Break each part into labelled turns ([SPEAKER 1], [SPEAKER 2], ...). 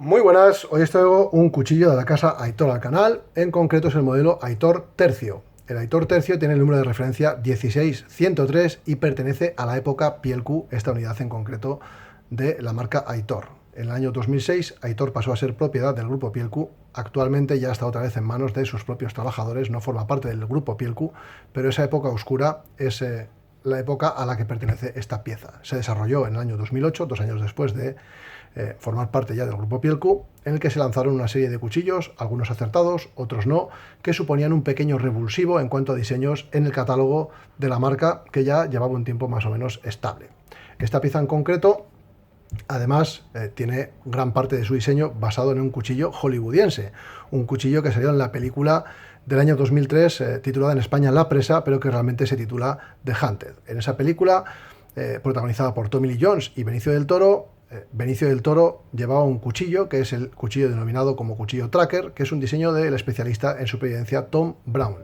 [SPEAKER 1] Muy buenas, hoy os traigo un cuchillo de la casa Aitor al canal, en concreto es el modelo Aitor Tercio. El Aitor Tercio tiene el número de referencia 16103 y pertenece a la época Pielcu, esta unidad en concreto de la marca Aitor. En el año 2006 Aitor pasó a ser propiedad del grupo Pielcu, actualmente ya está otra vez en manos de sus propios trabajadores, no forma parte del grupo Pielcu, pero esa época oscura es la época a la que pertenece esta pieza. Se desarrolló en el año 2008, 2 años después de formar parte ya del grupo Pielcu, en el que se lanzaron una serie de cuchillos, algunos acertados, otros no, que suponían un pequeño revulsivo en cuanto a diseños en el catálogo de la marca, que ya llevaba un tiempo más o menos estable. Esta pieza en concreto, además, tiene gran parte de su diseño basado en un cuchillo hollywoodiense, un cuchillo que salió en la película del año 2003, titulada en España La Presa, pero que realmente se titula The Hunted. En esa película, protagonizada por Tommy Lee Jones y Benicio del Toro llevaba un cuchillo, que es el cuchillo denominado como cuchillo tracker, que es un diseño del especialista en supervivencia Tom Brown.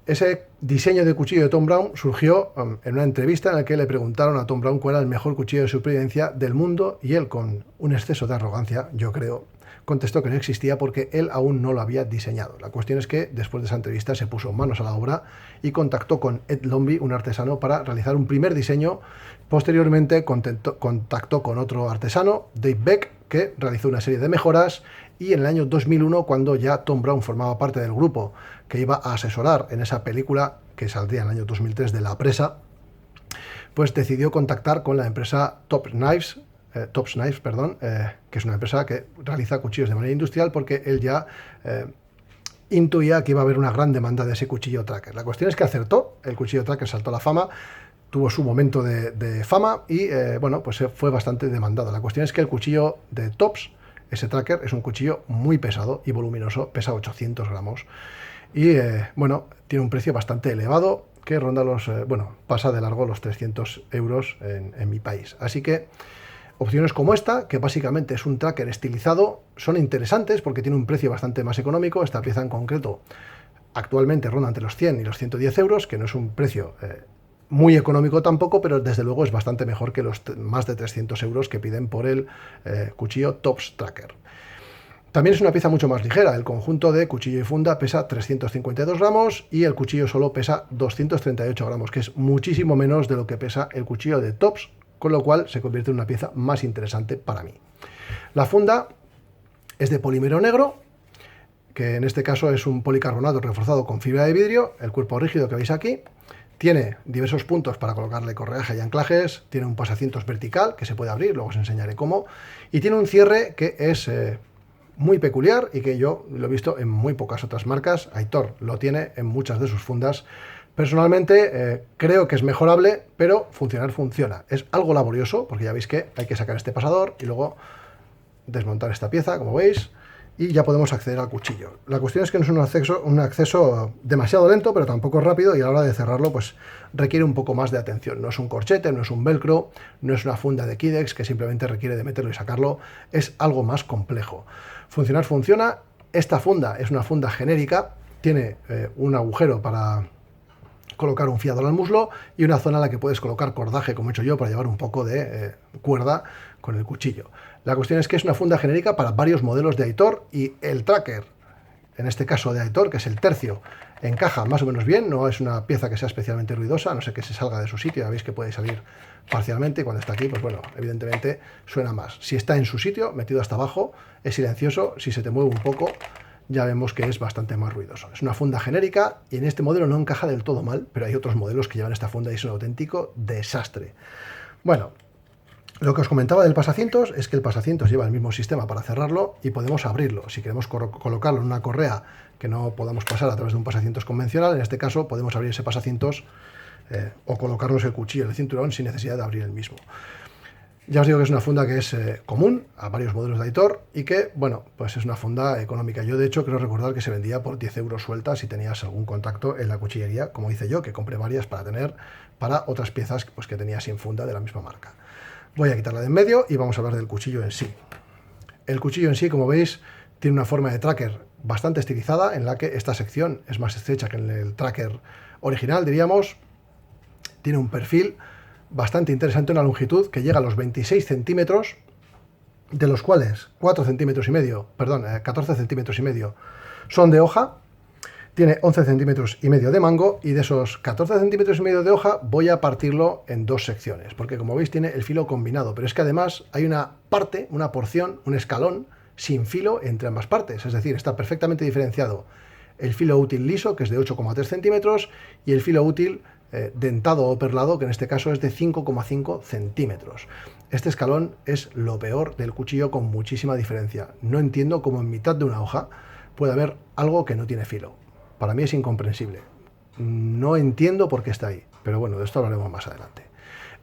[SPEAKER 1] Ese diseño de cuchillo de Tom Brown surgió en una entrevista en la que le preguntaron a Tom Brown cuál era el mejor cuchillo de supervivencia del mundo, y él, con un exceso de arrogancia, yo creo, contestó que no existía porque él aún no lo había diseñado. La cuestión es que después de esa entrevista se puso manos a la obra y contactó con Ed Lombi, un artesano, para realizar un primer diseño. Posteriormente contactó con otro artesano, Dave Beck, que realizó una serie de mejoras, y en el año 2001, cuando ya Tom Brown formaba parte del grupo que iba a asesorar en esa película que saldría en el año 2003 de La Presa, pues decidió contactar con la empresa Tops Knives, que es una empresa que realiza cuchillos de manera industrial, porque él ya intuía que iba a haber una gran demanda de ese cuchillo tracker. La cuestión es que acertó, el cuchillo tracker saltó a la fama, tuvo su momento de fama y bueno, pues fue bastante demandado. La cuestión es que el cuchillo de Tops, ese tracker, es un cuchillo muy pesado y voluminoso, pesa 800 gramos y bueno, tiene un precio bastante elevado, que ronda pasa de largo los 300 euros en mi país. Así que opciones como esta, que básicamente es un tracker estilizado, son interesantes porque tiene un precio bastante más económico. Esta pieza en concreto actualmente ronda entre los 100 y los 110 euros, que no es un precio muy económico tampoco, pero desde luego es bastante mejor que los más de 300 euros que piden por el cuchillo Tops Tracker. También es una pieza mucho más ligera. El conjunto de cuchillo y funda pesa 352 gramos y el cuchillo solo pesa 238 gramos, que es muchísimo menos de lo que pesa el cuchillo de Tops, con lo cual se convierte en una pieza más interesante para mí. La funda es de polímero negro, que en este caso es un policarbonato reforzado con fibra de vidrio, el cuerpo rígido que veis aquí. Tiene diversos puntos para colocarle correaje y anclajes, tiene un pasacientos vertical que se puede abrir, luego os enseñaré cómo, y tiene un cierre que es muy peculiar y que yo lo he visto en muy pocas otras marcas. Aitor lo tiene en muchas de sus fundas. Personalmente creo que es mejorable, pero funcionar funciona. Es algo laborioso, porque ya veis que hay que sacar este pasador y luego desmontar esta pieza, como veis, y ya podemos acceder al cuchillo. La cuestión es que no es un acceso demasiado lento, pero tampoco rápido, y a la hora de cerrarlo pues requiere un poco más de atención. No es un corchete, no es un velcro, no es una funda de Kydex que simplemente requiere de meterlo y sacarlo. Es algo más complejo. Funcionar funciona. Esta funda es una funda genérica, tiene un agujero para colocar un fiador al muslo y una zona en la que puedes colocar cordaje, como he hecho yo, para llevar un poco de cuerda con el cuchillo. La cuestión es que es una funda genérica para varios modelos de Aitor, y el tracker, en este caso de Aitor, que es el Tercio, encaja más o menos bien. No es una pieza que sea especialmente ruidosa, a no sé que se salga de su sitio. Ya veis que puede salir parcialmente, y cuando está aquí, pues bueno, evidentemente suena más. Si está en su sitio, metido hasta abajo, es silencioso. Si se te mueve un poco, ya vemos que es bastante más ruidoso. Es una funda genérica y en este modelo no encaja del todo mal, pero hay otros modelos que llevan esta funda y es un auténtico desastre. Bueno, lo que os comentaba del pasacientos es que el pasacientos lleva el mismo sistema para cerrarlo y podemos abrirlo. Si queremos colocarlo en una correa que no podamos pasar a través de un pasacientos convencional, en este caso podemos abrir ese pasacientos o colocarnos el cuchillo en el cinturón sin necesidad de abrir el mismo. Ya os digo que es una funda que es común a varios modelos de Aitor y que, bueno, pues es una funda económica. Yo, de hecho, creo recordar que se vendía por 10 euros suelta si tenías algún contacto en la cuchillería, como hice yo, que compré varias para tener para otras piezas pues, que tenía sin funda de la misma marca. Voy a quitarla de en medio y vamos a hablar del cuchillo en sí. El cuchillo en sí, como veis, tiene una forma de tracker bastante estilizada, en la que esta sección es más estrecha que en el tracker original, diríamos. Tiene un perfil bastante interesante, una longitud que llega a los 26 centímetros, de los cuales 4 centímetros y medio, perdón, 14 centímetros y medio son de hoja. Tiene 11 centímetros y medio de mango, y de esos 14 centímetros y medio de hoja voy a partirlo en dos secciones, porque como veis tiene el filo combinado, pero es que además hay una parte, una porción, un escalón sin filo entre ambas partes, es decir, está perfectamente diferenciado el filo útil liso, que es de 8,3 centímetros, y el filo útil dentado o perlado, que en este caso es de 5,5 centímetros. Este escalón es lo peor del cuchillo con muchísima diferencia. No entiendo cómo en mitad de una hoja puede haber algo que no tiene filo. Para mí es incomprensible. No entiendo por qué está ahí, pero bueno, de esto hablaremos más adelante.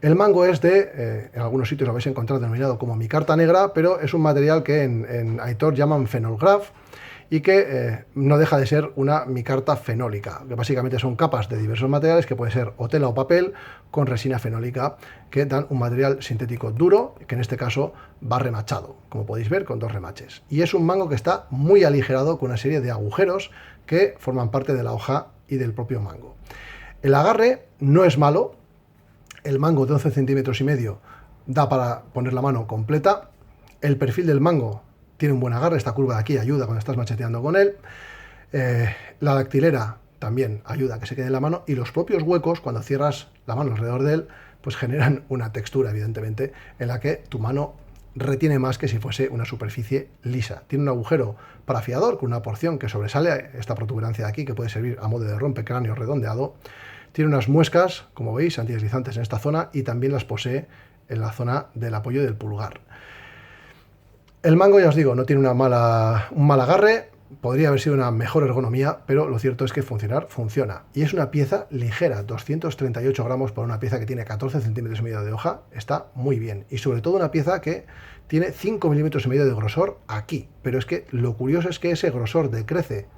[SPEAKER 1] El mango es en algunos sitios lo vais a encontrar denominado como micarta negra, pero es un material que en Aitor llaman fenolgraph, y que no deja de ser una micarta fenólica, que básicamente son capas de diversos materiales, que puede ser o tela o papel, con resina fenólica, que dan un material sintético duro, que en este caso va remachado, como podéis ver, con dos remaches. Y es un mango que está muy aligerado, con una serie de agujeros que forman parte de la hoja y del propio mango. El agarre no es malo. El mango de 11 centímetros y medio da para poner la mano completa. El perfil del mango tiene un buen agarre, esta curva de aquí ayuda cuando estás macheteando con él. La dactilera también ayuda a que se quede en la mano, y los propios huecos, cuando cierras la mano alrededor de él, pues generan una textura, evidentemente, en la que tu mano retiene más que si fuese una superficie lisa. Tiene un agujero para afiador con una porción que sobresale, esta protuberancia de aquí, que puede servir a modo de rompecráneo redondeado. Tiene unas muescas, como veis, antideslizantes en esta zona, y también las posee en la zona del apoyo del pulgar. El mango, ya os digo, no tiene un mal agarre, podría haber sido una mejor ergonomía, pero lo cierto es que funcionar funciona. Y es una pieza ligera, 238 gramos por una pieza que tiene 14 centímetros y medio de hoja, está muy bien. Y sobre todo una pieza que tiene 5 milímetros y medio de grosor aquí. Pero es que lo curioso es que ese grosor decrece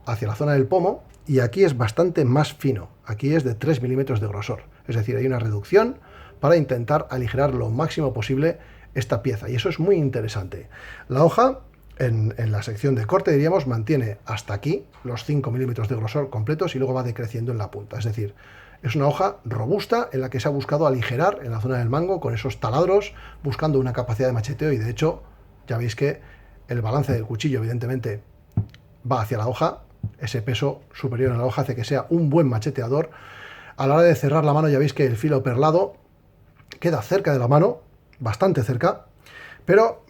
[SPEAKER 1] hacia la zona del pomo, y aquí es bastante más fino. Aquí es de 3 milímetros de grosor. Es decir, hay una reducción para intentar aligerar lo máximo posible esta pieza, y eso es muy interesante. La hoja, en la sección de corte, diríamos, mantiene hasta aquí los 5 milímetros de grosor completos, y luego va decreciendo en la punta. Es decir, es una hoja robusta en la que se ha buscado aligerar en la zona del mango con esos taladros, buscando una capacidad de macheteo, y de hecho ya veis que el balance del cuchillo evidentemente va hacia la hoja. Ese peso superior en la hoja hace que sea un buen macheteador. A la hora de cerrar la mano, ya veis que el filo perlado queda cerca de la mano, bastante cerca, pero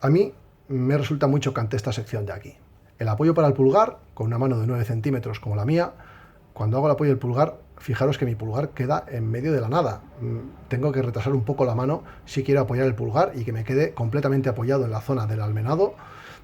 [SPEAKER 1] a mí me resulta muy chocante esta sección de aquí. El apoyo para el pulgar, con una mano de 9 centímetros como la mía, cuando hago el apoyo del pulgar, fijaros que mi pulgar queda en medio de la nada. Tengo que retrasar un poco la mano si quiero apoyar el pulgar y que me quede completamente apoyado en la zona del almenado,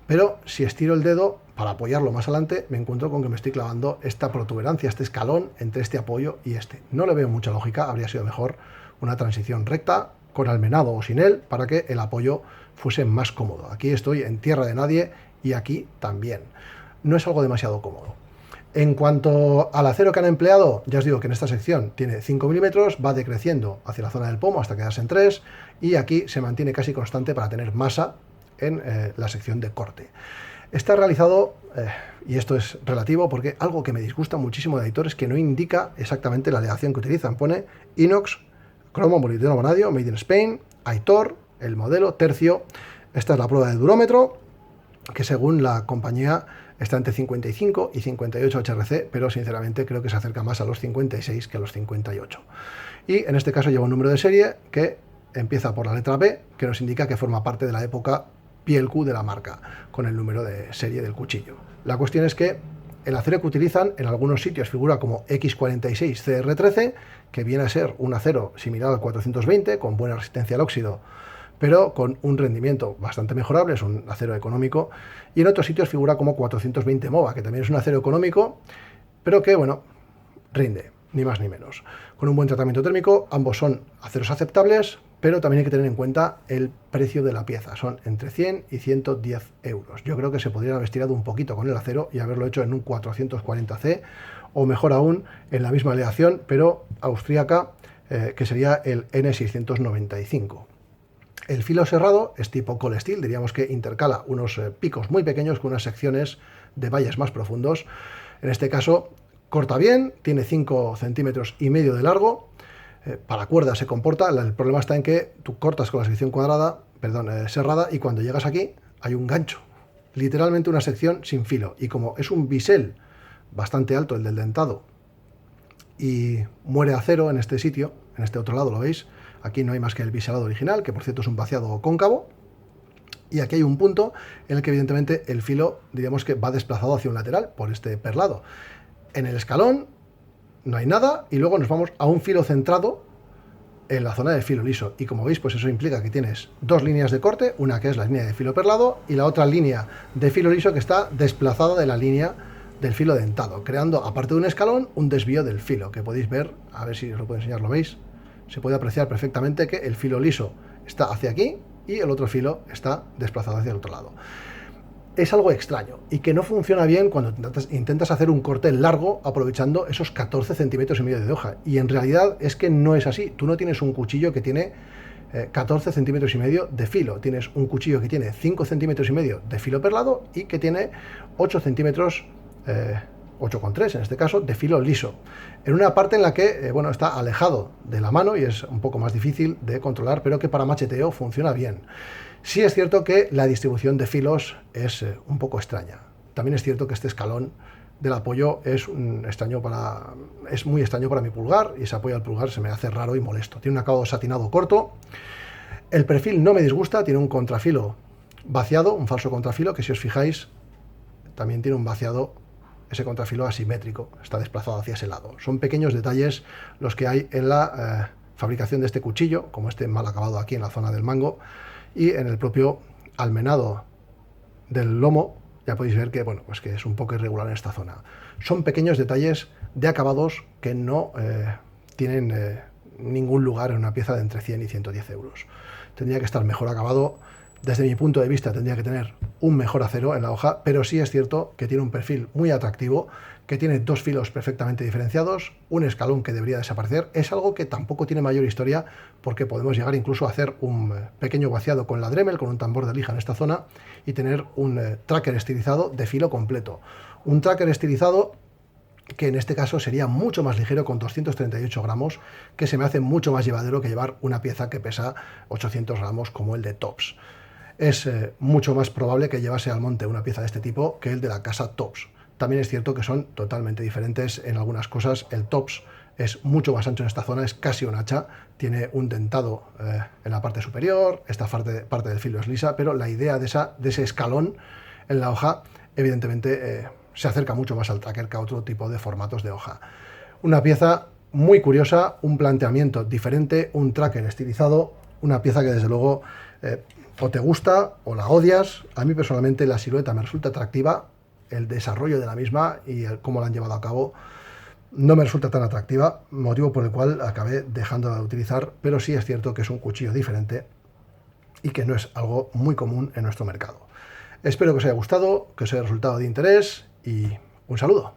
[SPEAKER 1] pero si estiro el dedo para apoyarlo más adelante, me encuentro con que me estoy clavando esta protuberancia, este escalón entre este apoyo y este. No le veo mucha lógica, habría sido mejor una transición recta, con almenado o sin él, para que el apoyo fuese más cómodo. Aquí estoy en tierra de nadie, y aquí también. No es algo demasiado cómodo. En cuanto al acero que han empleado, ya os digo que en esta sección tiene 5 milímetros, va decreciendo hacia la zona del pomo hasta quedarse en 3, y aquí se mantiene casi constante para tener masa en la sección de corte. Está realizado, y esto es relativo, porque algo que me disgusta muchísimo de Aitor es que no indica exactamente la aleación que utilizan. Pone inox, cromo, molibdeno, vanadio, made in Spain, Aitor, el modelo, tercio. Esta es la prueba de durómetro, que según la compañía está entre 55 y 58 HRC, pero sinceramente creo que se acerca más a los 56 que a los 58. Y en este caso lleva un número de serie que empieza por la letra B, que nos indica que forma parte de la época PLQ de la marca, con el número de serie del cuchillo. La cuestión es que el acero que utilizan en algunos sitios figura como X46CR13, que viene a ser un acero similar al 420, con buena resistencia al óxido, pero con un rendimiento bastante mejorable, es un acero económico, y en otros sitios figura como 420 MOVA, que también es un acero económico, pero que, bueno, rinde, ni más ni menos. Con un buen tratamiento térmico, ambos son aceros aceptables, pero también hay que tener en cuenta el precio de la pieza. Son entre 100 y 110 euros. Yo creo que se podrían haber estirado un poquito con el acero y haberlo hecho en un 440C, o mejor aún, en la misma aleación, pero austríaca, que sería el N695. El filo serrado es tipo cold steel, diríamos que intercala unos picos muy pequeños con unas secciones de valles más profundos. En este caso corta bien, tiene 5 centímetros y medio de largo. Para cuerda se comporta, el problema está en que tú cortas con la sección cuadrada, serrada, y cuando llegas aquí hay un gancho, literalmente una sección sin filo, y como es un bisel bastante alto el del dentado y muere a cero en este sitio, en este otro lado lo veis, aquí no hay más que el biselado original, que por cierto es un vaciado cóncavo, y aquí hay un punto en el que evidentemente el filo, diríamos que va desplazado hacia un lateral por este perlado. En el escalón no hay nada, y luego nos vamos a un filo centrado en la zona de filo liso, y como veis, pues eso implica que tienes dos líneas de corte, una que es la línea de filo perlado y la otra línea de filo liso que está desplazada de la línea del filo dentado, creando, aparte de un escalón, un desvío del filo, que podéis ver, a ver si os lo puedo enseñar, lo veis, se puede apreciar perfectamente que el filo liso está hacia aquí y el otro filo está desplazado hacia el otro lado. Es algo extraño y que no funciona bien cuando intentas hacer un corte largo aprovechando esos 14 centímetros y medio de hoja, y en realidad es que no es así. Tú no tienes un cuchillo que tiene 14 centímetros y medio de filo, tienes un cuchillo que tiene 5 centímetros y medio de filo perlado y que tiene 8 centímetros 8,3 en este caso, de filo liso, en una parte en la que bueno, está alejado de la mano y es un poco más difícil de controlar, pero que para macheteo funciona bien. Sí es cierto que la distribución de filos es un poco extraña. También es cierto que este escalón del apoyo es muy extraño para mi pulgar, y ese apoyo al pulgar se me hace raro y molesto. Tiene un acabado satinado corto. El perfil no me disgusta, tiene un contrafilo vaciado, un falso contrafilo, que si os fijáis también tiene un vaciado, ese contrafilo asimétrico, está desplazado hacia ese lado. Son pequeños detalles los que hay en la fabricación de este cuchillo, como este mal acabado aquí en la zona del mango, y en el propio almenado del lomo ya podéis ver que, bueno, pues que es un poco irregular en esta zona. Son pequeños detalles de acabados que no tienen ningún lugar en una pieza de entre 100 y 110 euros. Tendría que estar mejor acabado. Desde mi punto de vista tendría que tener un mejor acero en la hoja, pero sí es cierto que tiene un perfil muy atractivo, que tiene dos filos perfectamente diferenciados, un escalón que debería desaparecer. Es algo que tampoco tiene mayor historia, porque podemos llegar incluso a hacer un pequeño vaciado con la Dremel, con un tambor de lija en esta zona, y tener un tracker estilizado de filo completo. Un tracker estilizado que en este caso sería mucho más ligero, con 238 gramos, que se me hace mucho más llevadero que llevar una pieza que pesa 800 gramos como el de Tops. Es mucho más probable que llevase al monte una pieza de este tipo que el de la casa Tops. También es cierto que son totalmente diferentes en algunas cosas. El Tops es mucho más ancho en esta zona, es casi un hacha, tiene un dentado en la parte superior, esta parte del filo es lisa, pero la idea de ese escalón en la hoja, evidentemente, se acerca mucho más al tracker que a otro tipo de formatos de hoja. Una pieza muy curiosa, un planteamiento diferente, un tracker estilizado, una pieza que desde luego o te gusta o la odias. A mí personalmente la silueta me resulta atractiva, el desarrollo de la misma y cómo la han llevado a cabo no me resulta tan atractiva, motivo por el cual acabé dejando de utilizar, pero sí es cierto que es un cuchillo diferente y que no es algo muy común en nuestro mercado. Espero que os haya gustado, que os haya resultado de interés, y un saludo.